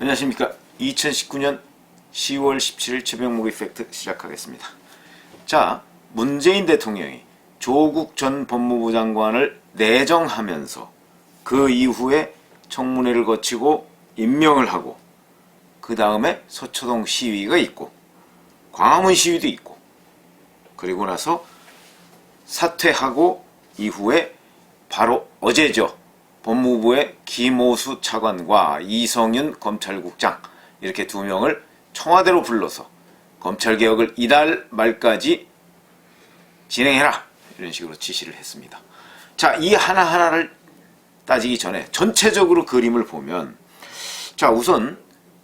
안녕하십니까. 2019년 10월 17일 최병목의 팩트 시작하겠습니다. 자, 문재인 대통령이 조국 전 법무부 장관을 내정하면서 그 이후에 청문회를 거치고 임명을 하고 그 다음에 서초동 시위가 있고 광화문 시위도 있고 그리고 나서 사퇴하고 이후에 바로 어제죠. 법무부의 김오수 차관과 이성윤 검찰국장 이렇게 두 명을 청와대로 불러서 검찰개혁을 이달 말까지 진행해라 이런 식으로 지시를 했습니다. 자, 이 하나하나를 따지기 전에 전체적으로 그림을 보면 자, 우선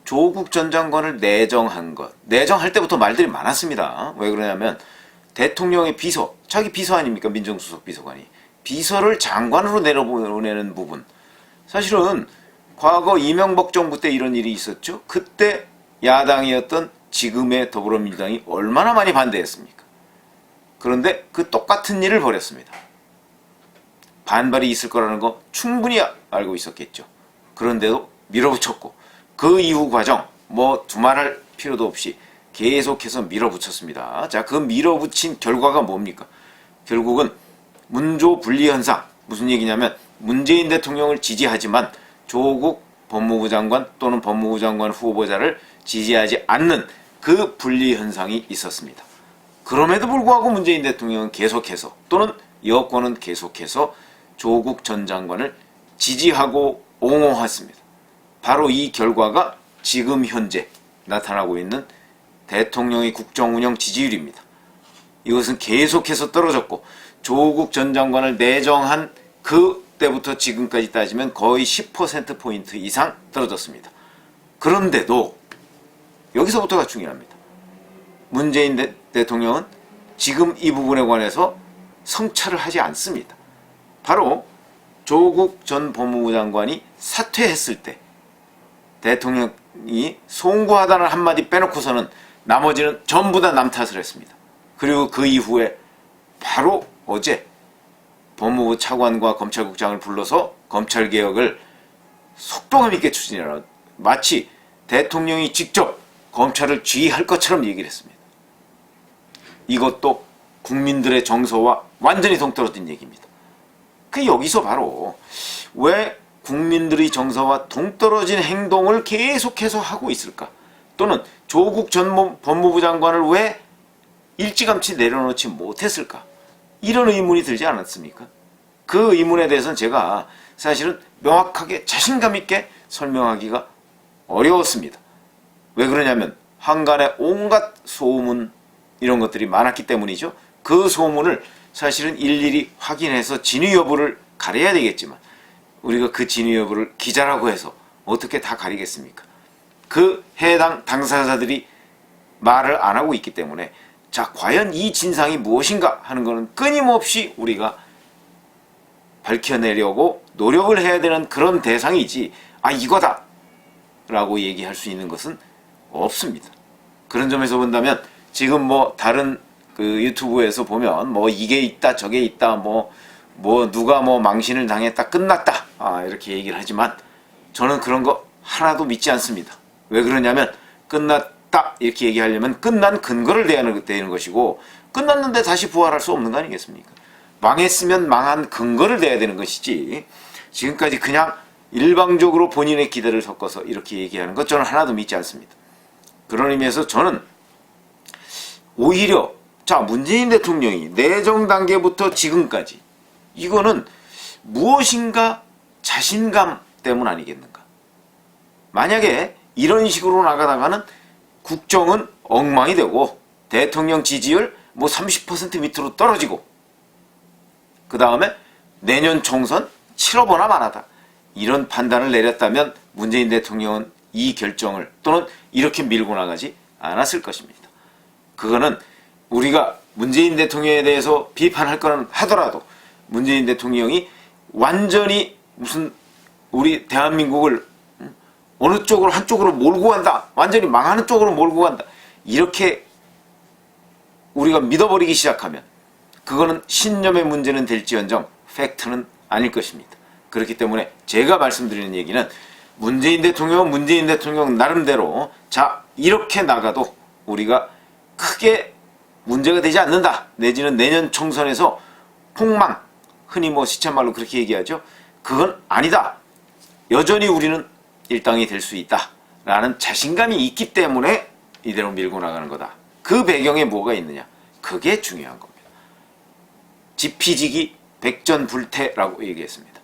조국 전 장관을 내정한 것, 내정할 때부터 말들이 많았습니다. 왜 그러냐면 대통령의 비서, 자기 비서 아닙니까? 민정수석 비서관이 비서를 장관으로 내려보내는 부분, 사실은 과거 이명박 정부 때 이런 일이 있었죠. 그때 야당이었던 지금의 더불어민주당이 얼마나 많이 반대했습니까? 그런데 그 똑같은 일을 벌였습니다. 반발이 있을 거라는 거 충분히 알고 있었겠죠. 그런데도 밀어붙였고 그 이후 과정 뭐 두말할 필요도 없이 계속해서 밀어붙였습니다. 자, 그 밀어붙인 결과가 뭡니까? 결국은 문조 분리 현상, 무슨 얘기냐면 문재인 대통령을 지지하지만 조국 법무부 장관 또는 법무부 장관 후보자를 지지하지 않는 그 분리 현상이 있었습니다. 그럼에도 불구하고 문재인 대통령은 계속해서 또는 여권은 계속해서 조국 전 장관을 지지하고 옹호했습니다. 바로 이 결과가 지금 현재 나타나고 있는 대통령의 국정운영 지지율입니다. 이것은 계속해서 떨어졌고 조국 전 장관을 내정한 그때부터 지금까지 따지면 거의 10%포인트 이상 떨어졌습니다. 그런데도 여기서부터가 중요합니다. 문재인 대통령은 지금 이 부분에 관해서 성찰을 하지 않습니다. 바로 조국 전 법무부 장관이 사퇴했을 때 대통령이 송구하다는 한마디 빼놓고서는 나머지는 전부 다 남 탓을 했습니다. 그리고 그 이후에 바로 어제 법무부 차관과 검찰국장을 불러서 검찰개혁을 속도감 있게 추진하라, 마치 대통령이 직접 검찰을 지휘할 것처럼 얘기를 했습니다. 이것도 국민들의 정서와 완전히 동떨어진 얘기입니다. 그 여기서 바로 왜 국민들의 정서와 동떨어진 행동을 계속해서 하고 있을까? 또는 조국 전 법무부 장관을 왜 일찌감치 내려놓지 못했을까? 이런 의문이 들지 않았습니까? 그 의문에 대해서는 제가 사실은 명확하게 자신감 있게 설명하기가 어려웠습니다. 왜 그러냐면 한간에 온갖 소문 이런 것들이 많았기 때문이죠. 그 소문을 사실은 일일이 확인해서 진위 여부를 가려야 되겠지만 우리가 그 진위 여부를 기자라고 해서 어떻게 다 가리겠습니까? 그 해당 당사자들이 말을 안 하고 있기 때문에 자, 과연 이 진상이 무엇인가 하는 것은 끊임없이 우리가 밝혀내려고 노력을 해야 되는 그런 대상이지, 아, 이거다 라고 얘기할 수 있는 것은 없습니다. 그런 점에서 본다면 지금 뭐 다른 그 유튜브에서 보면 뭐 이게 있다 저게 있다 뭐 누가 뭐 망신을 당했다 끝났다 이렇게 얘기를 하지만 저는 그런 거 하나도 믿지 않습니다. 왜 그러냐면 끝났다 이렇게 얘기하려면 끝난 근거를 대는 것이고 끝났는데 다시 부활할 수 없는 거 아니겠습니까? 망했으면 망한 근거를 대야 되는 것이지 지금까지 그냥 일방적으로 본인의 기대를 섞어서 이렇게 얘기하는 것 저는 하나도 믿지 않습니다. 그런 의미에서 저는 오히려 자, 문재인 대통령이 내정 단계부터 지금까지 이거는 무엇인가 자신감 때문 아니겠는가? 만약에 이런 식으로 나가다가는 국정은 엉망이 되고 대통령 지지율 뭐 30% 밑으로 떨어지고 그 다음에 내년 총선 치러보나 마나다 이런 판단을 내렸다면 문재인 대통령은 이 결정을 또는 이렇게 밀고 나가지 않았을 것입니다. 그거는 우리가 문재인 대통령에 대해서 비판할 거는 하더라도 문재인 대통령이 완전히 무슨 우리 대한민국을 어느 쪽으로 한쪽으로 몰고 간다, 완전히 망하는 쪽으로 몰고 간다 이렇게 우리가 믿어버리기 시작하면 그거는 신념의 문제는 될지언정 팩트는 아닐 것입니다. 그렇기 때문에 제가 말씀드리는 얘기는 문재인 대통령 나름대로 자 이렇게 나가도 우리가 크게 문제가 되지 않는다. 내지는 내년 총선에서 폭망, 흔히 뭐 시쳇말로 그렇게 얘기하죠. 그건 아니다. 여전히 우리는 일당이 될 수 있다. 라는 자신감이 있기 때문에 이대로 밀고 나가는 거다. 그 배경에 뭐가 있느냐. 그게 중요한 겁니다. 지피지기 백전불태라고 얘기했습니다.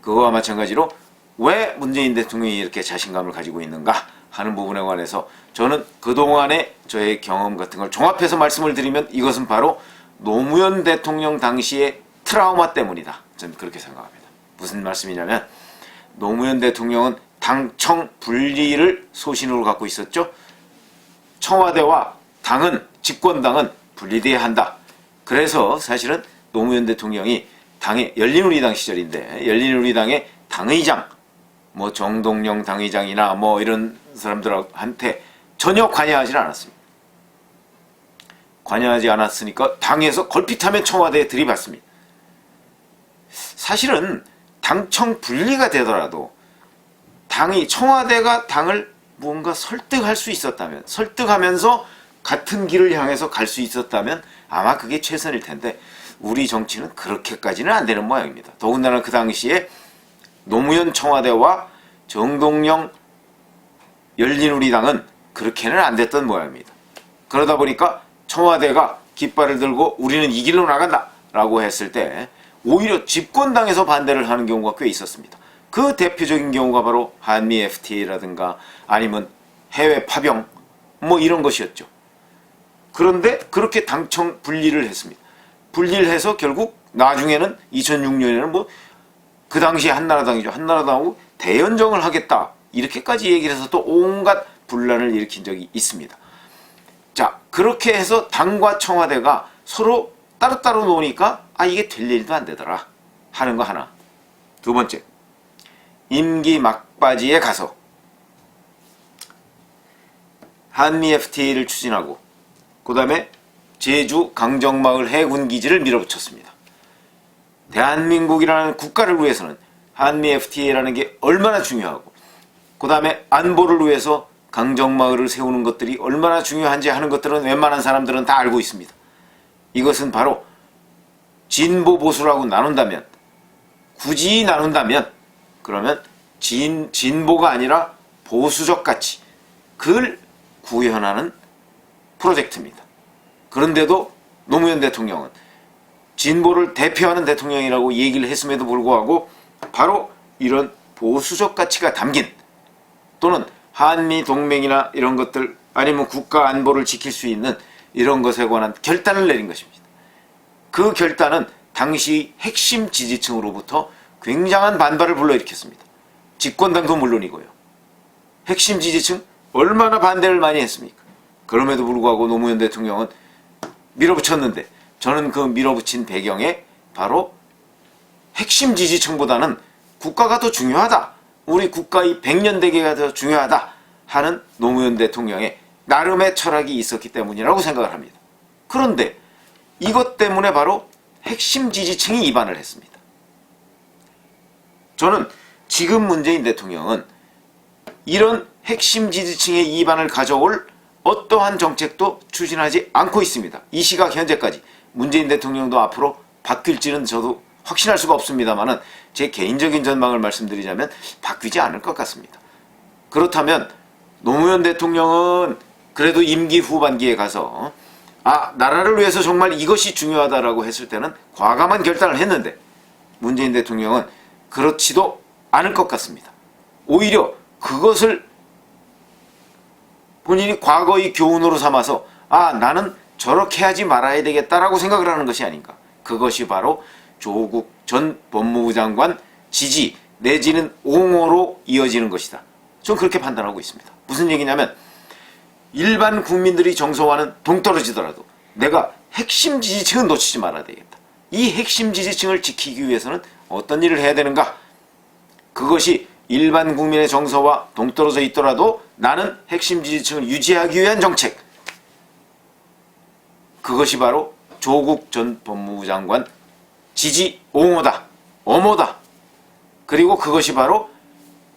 그거와 마찬가지로 왜 문재인 대통령이 이렇게 자신감을 가지고 있는가 하는 부분에 관해서 저는 그동안의 저의 경험 같은 걸 종합해서 말씀을 드리면 이것은 바로 노무현 대통령 당시의 트라우마 때문이다. 저는 그렇게 생각합니다. 무슨 말씀이냐면 노무현 대통령은 당청 분리를 소신으로 갖고 있었죠. 청와대와 당은 집권당은 분리돼야 한다. 그래서 사실은 노무현 대통령이 당의 열린우리당 시절인데 열린우리당의 당의장 뭐 정동영 당의장이나 뭐 이런 사람들한테 전혀 관여하지 않았습니다. 관여하지 않았으니까 당에서 걸핏하면 청와대에 들이받습니다. 사실은 당청 분리가 되더라도 당이 청와대가 당을 무언가 설득할 수 있었다면 설득하면서 같은 길을 향해서 갈 수 있었다면 아마 그게 최선일 텐데 우리 정치는 그렇게까지는 안 되는 모양입니다. 더군다나 그 당시에 노무현 청와대와 정동영 열린우리당은 그렇게는 안 됐던 모양입니다. 그러다 보니까 청와대가 깃발을 들고 우리는 이 길로 나간다 라고 했을 때 오히려 집권당에서 반대를 하는 경우가 꽤 있었습니다. 그 대표적인 경우가 바로 한미 FTA라든가 아니면 해외 파병 뭐 이런 것이었죠. 그런데 그렇게 당청 분리를 했습니다. 분리를 해서 결국 나중에는 2006년에는 뭐 그 당시에 한나라당이죠. 한나라당하고 대연정을 하겠다. 이렇게까지 얘기를 해서 또 온갖 분란을 일으킨 적이 있습니다. 자, 그렇게 해서 당과 청와대가 서로 따로따로 노니까 아 이게 될 일도 안 되더라 하는 거 하나. 두 번째, 임기 막바지에 가서 한미 FTA를 추진하고 그 다음에 제주 강정마을 해군기지를 밀어붙였습니다. 대한민국이라는 국가를 위해서는 한미 FTA라는 게 얼마나 중요하고 그 다음에 안보를 위해서 강정마을을 세우는 것들이 얼마나 중요한지 하는 것들은 웬만한 사람들은 다 알고 있습니다. 이것은 바로 진보 보수라고 나눈다면 굳이 나눈다면 그러면 진보가 아니라 보수적 가치 그걸 구현하는 프로젝트입니다. 그런데도 노무현 대통령은 진보를 대표하는 대통령이라고 얘기를 했음에도 불구하고 바로 이런 보수적 가치가 담긴 또는 한미 동맹이나 이런 것들 아니면 국가 안보를 지킬 수 있는 이런 것에 관한 결단을 내린 것입니다. 그 결단은 당시 핵심 지지층으로부터 굉장한 반발을 불러일으켰습니다. 집권당도 물론이고요. 핵심 지지층 얼마나 반대를 많이 했습니까? 그럼에도 불구하고 노무현 대통령은 밀어붙였는데 저는 그 밀어붙인 배경에 바로 핵심 지지층보다는 국가가 더 중요하다. 우리 국가의 백년대계가 더 중요하다 하는 노무현 대통령의 나름의 철학이 있었기 때문이라고 생각을 합니다. 그런데 이것 때문에 바로 핵심 지지층이 이반을 했습니다. 저는 지금 문재인 대통령은 이런 핵심 지지층의 이반을 가져올 어떠한 정책도 추진하지 않고 있습니다. 이 시각 현재까지 문재인 대통령도 앞으로 바뀔지는 저도 확신할 수가 없습니다만 제 개인적인 전망을 말씀드리자면 바뀌지 않을 것 같습니다. 그렇다면 노무현 대통령은 그래도 임기 후반기에 가서 나라를 위해서 정말 이것이 중요하다라고 했을 때는 과감한 결단을 했는데 문재인 대통령은 그렇지도 않을 것 같습니다. 오히려 그것을 본인이 과거의 교훈으로 삼아서 나는 저렇게 하지 말아야 되겠다라고 생각을 하는 것이 아닌가. 그것이 바로 조국 전 법무부 장관 지지 내지는 옹호로 이어지는 것이다. 저는 그렇게 판단하고 있습니다. 무슨 얘기냐면 일반 국민들이 정서와는 동떨어지더라도 내가 핵심 지지층은 놓치지 말아야 되겠다. 이 핵심 지지층을 지키기 위해서는 어떤 일을 해야 되는가? 그것이 일반 국민의 정서와 동떨어져 있더라도 나는 핵심 지지층을 유지하기 위한 정책. 그것이 바로 조국 전 법무부 장관 지지 옹호다. 엄호다. 그리고 그것이 바로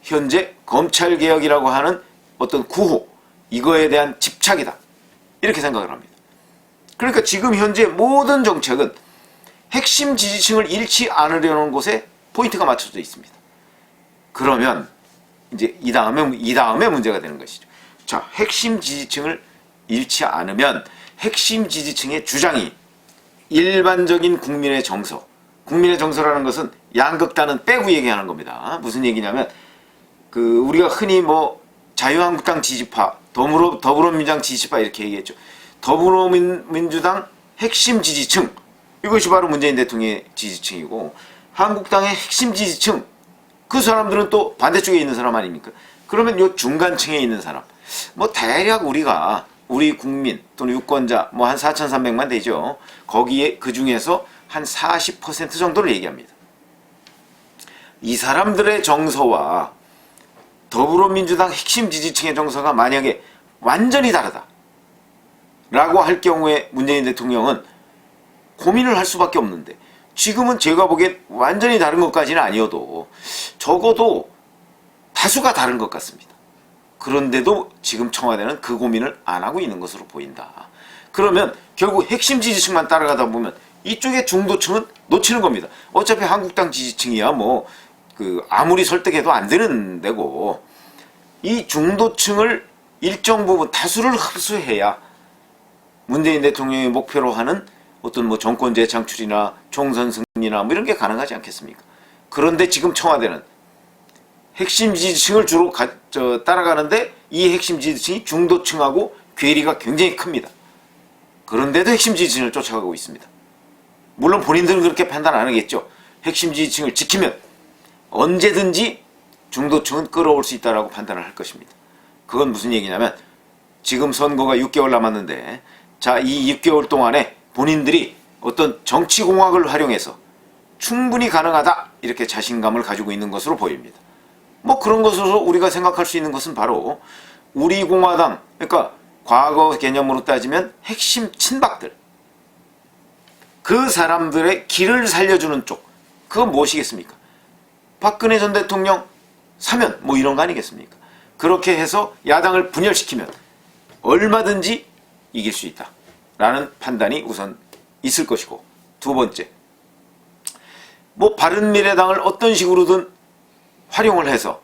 현재 검찰개혁이라고 하는 어떤 구호, 이거에 대한 집착이다. 이렇게 생각을 합니다. 그러니까 지금 현재 모든 정책은 핵심 지지층을 잃지 않으려는 곳에 포인트가 맞춰져 있습니다. 그러면 이제 이 다음에 문제가 되는 것이죠. 자, 핵심 지지층을 잃지 않으면 핵심 지지층의 주장이 일반적인 국민의 정서라는 것은 양극단은 빼고 얘기하는 겁니다. 무슨 얘기냐면 우리가 흔히 뭐 자유한국당 지지파, 더불어민주당 지지파 이렇게 얘기했죠. 더불어민주당 핵심 지지층, 이것이 바로 문재인 대통령의 지지층이고, 한국당의 핵심 지지층, 그 사람들은 또 반대쪽에 있는 사람 아닙니까? 그러면 요 중간층에 있는 사람, 뭐 대략 우리 국민 또는 유권자 뭐 한 4,300만 되죠. 거기에 그 중에서 한 40% 정도를 얘기합니다. 이 사람들의 정서와 더불어민주당 핵심 지지층의 정서가 만약에 완전히 다르다 라고 할 경우에 문재인 대통령은 고민을 할 수밖에 없는데, 지금은 제가 보기엔 완전히 다른 것까지는 아니어도 적어도 다수가 다른 것 같습니다. 그런데도 지금 청와대는 그 고민을 안 하고 있는 것으로 보인다. 그러면 결국 핵심 지지층만 따라가다 보면 이쪽의 중도층은 놓치는 겁니다. 어차피 한국당 지지층이야 뭐 아무리 설득해도 안 되는 데고, 이 중도층을 일정 부분 다수를 흡수해야 문재인 대통령이 목표로 하는 어떤 뭐 정권 재창출이나 총선 승리나 뭐 이런 게 가능하지 않겠습니까? 그런데 지금 청와대는 핵심 지지층을 주로 따라가는데, 이 핵심 지지층이 중도층하고 괴리가 굉장히 큽니다. 그런데도 핵심 지지층을 쫓아가고 있습니다. 물론 본인들은 그렇게 판단 안 하겠죠. 핵심 지지층을 지키면 언제든지 중도층은 끌어올 수 있다라고 판단을 할 것입니다. 그건 무슨 얘기냐면, 지금 선거가 6개월 남았는데, 자, 이 6개월 동안에 본인들이 어떤 정치공학을 활용해서 충분히 가능하다 이렇게 자신감을 가지고 있는 것으로 보입니다. 뭐 그런 것으로 우리가 생각할 수 있는 것은 바로 우리 공화당, 그러니까 과거 개념으로 따지면 핵심 친박들, 그 사람들의 길을 살려주는 쪽, 그건 무엇이겠습니까? 박근혜 전 대통령 사면 뭐 이런 거 아니겠습니까? 그렇게 해서 야당을 분열시키면 얼마든지 이길 수 있다 라는 판단이 우선 있을 것이고, 두 번째, 뭐 바른미래당을 어떤 식으로든 활용을 해서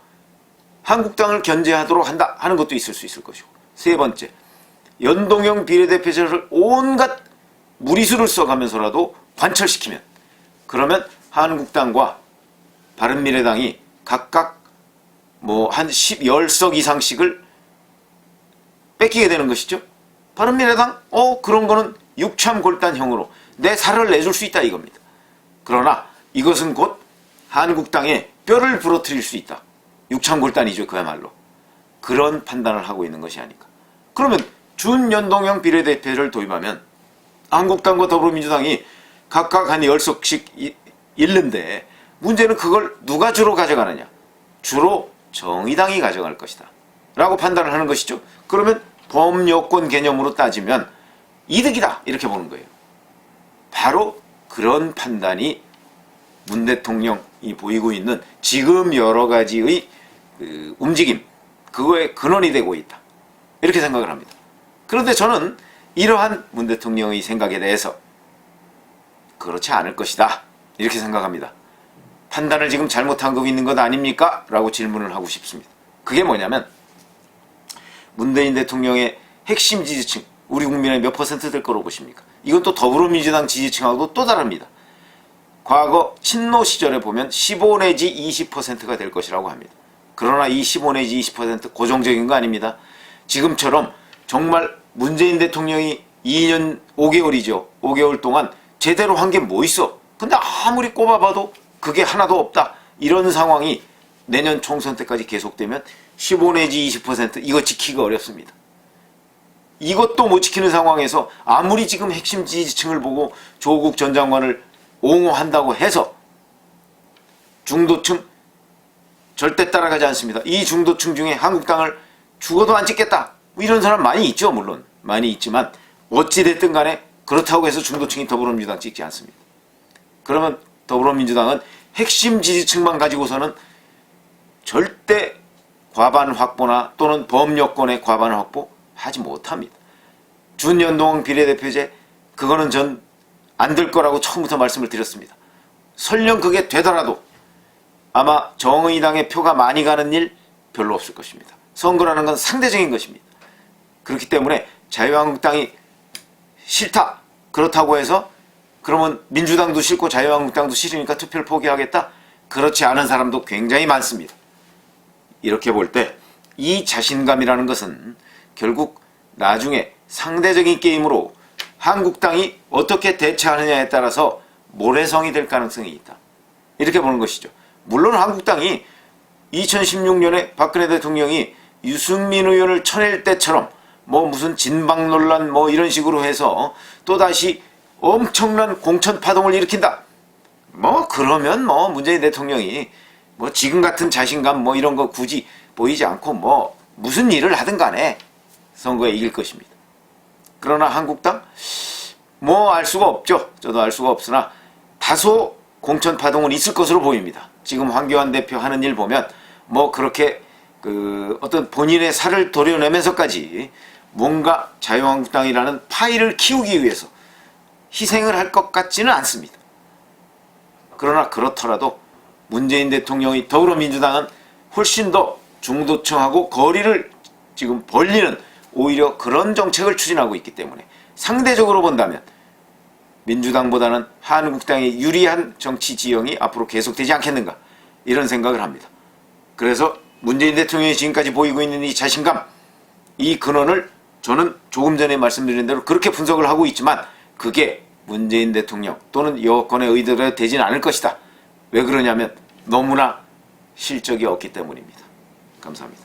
한국당을 견제하도록 한다 하는 것도 있을 수 있을 것이고, 세 번째, 연동형 비례대표제를 온갖 무리수를 써가면서라도 관철시키면, 그러면 한국당과 바른미래당이 각각 뭐 한 10석 이상씩을 뺏기게 되는 것이죠. 바른미래당 그런 거는 육참골단형으로 내 살을 내줄 수 있다 이겁니다. 그러나 이것은 곧 한국당에 뼈를 부러뜨릴 수 있다. 육참골단이죠, 그야말로. 그런 판단을 하고 있는 것이 아닐까. 그러면 준연동형 비례대표를 도입하면 한국당과 더불어민주당이 각각 한 10석씩 잃는데, 문제는 그걸 누가 주로 가져가느냐. 주로 정의당이 가져갈 것이다 라고 판단을 하는 것이죠. 그러면 범여권 개념으로 따지면 이득이다 이렇게 보는 거예요. 바로 그런 판단이 문 대통령이 보이고 있는 지금 여러 가지의 움직임, 그거의 근원이 되고 있다 이렇게 생각을 합니다. 그런데 저는 이러한 문 대통령의 생각에 대해서 그렇지 않을 것이다 이렇게 생각합니다. 판단을 지금 잘못하고 있는 것 아닙니까? 라고 질문을 하고 싶습니다. 그게 뭐냐면, 문재인 대통령의 핵심 지지층, 우리 국민의 몇 퍼센트 될 거로 보십니까? 이건 또 더불어민주당 지지층하고도 또 다릅니다. 과거 친노 시절에 보면 15 내지 20%가 될 것이라고 합니다. 그러나 이 15 내지 20% 고정적인 거 아닙니다. 지금처럼 정말 문재인 대통령이 2년 5개월이죠. 5개월 동안 제대로 한 게 뭐 있어? 근데 아무리 꼽아봐도 그게 하나도 없다. 이런 상황이 내년 총선 때까지 계속되면 15 내지 20% 이거 지키기가 어렵습니다. 이것도 못 지키는 상황에서 아무리 지금 핵심 지지층을 보고 조국 전 장관을 옹호한다고 해서 중도층 절대 따라가지 않습니다. 이 중도층 중에 한국당을 죽어도 안 찍겠다 이런 사람 많이 있죠. 물론 많이 있지만 어찌됐든 간에 그렇다고 해서 중도층이 더불어민주당 찍지 않습니다. 그러면 더불어민주당은 핵심 지지층만 가지고서는 절대 과반 확보나 또는 범여권의 과반 확보 하지 못합니다. 준연동형 비례대표제 그거는 전 안 될 거라고 처음부터 말씀을 드렸습니다. 설령 그게 되더라도 아마 정의당의 표가 많이 가는 일 별로 없을 것입니다. 선거라는 건 상대적인 것입니다. 그렇기 때문에 자유한국당이 싫다 그렇다고 해서 그러면 민주당도 싫고 자유한국당도 싫으니까 투표를 포기하겠다? 그렇지 않은 사람도 굉장히 많습니다. 이렇게 볼 때 이 자신감이라는 것은 결국 나중에 상대적인 게임으로 한국당이 어떻게 대처하느냐에 따라서 모래성이 될 가능성이 있다. 이렇게 보는 것이죠. 물론 한국당이 2016년에 박근혜 대통령이 유승민 의원을 쳐낼 때처럼 뭐 무슨 진박 논란 뭐 이런 식으로 해서 또다시 엄청난 공천 파동을 일으킨다. 뭐 그러면 뭐 문재인 대통령이 뭐 지금 같은 자신감 뭐 이런 거 굳이 보이지 않고 뭐 무슨 일을 하든 간에 선거에 이길 것입니다. 그러나 한국당 뭐 알 수가 없죠. 저도 알 수가 없으나 다소 공천 파동은 있을 것으로 보입니다. 지금 황교안 대표 하는 일 보면 뭐 그렇게 어떤 본인의 살을 도려내면서까지 뭔가 자유한국당이라는 파이를 키우기 위해서 희생을 할 것 같지는 않습니다. 그러나 그렇더라도 문재인 대통령이 더불어민주당은 훨씬 더 중도층하고 거리를 지금 벌리는 오히려 그런 정책을 추진하고 있기 때문에 상대적으로 본다면 민주당보다는 한국당에 유리한 정치 지형이 앞으로 계속되지 않겠는가 이런 생각을 합니다. 그래서 문재인 대통령이 지금까지 보이고 있는 이 자신감, 이 근원을 저는 조금 전에 말씀드린 대로 그렇게 분석을 하고 있지만 그게 문재인 대통령 또는 여권의 의도대로 되진 않을 것이다. 왜 그러냐면 너무나 실적이 없기 때문입니다. 감사합니다.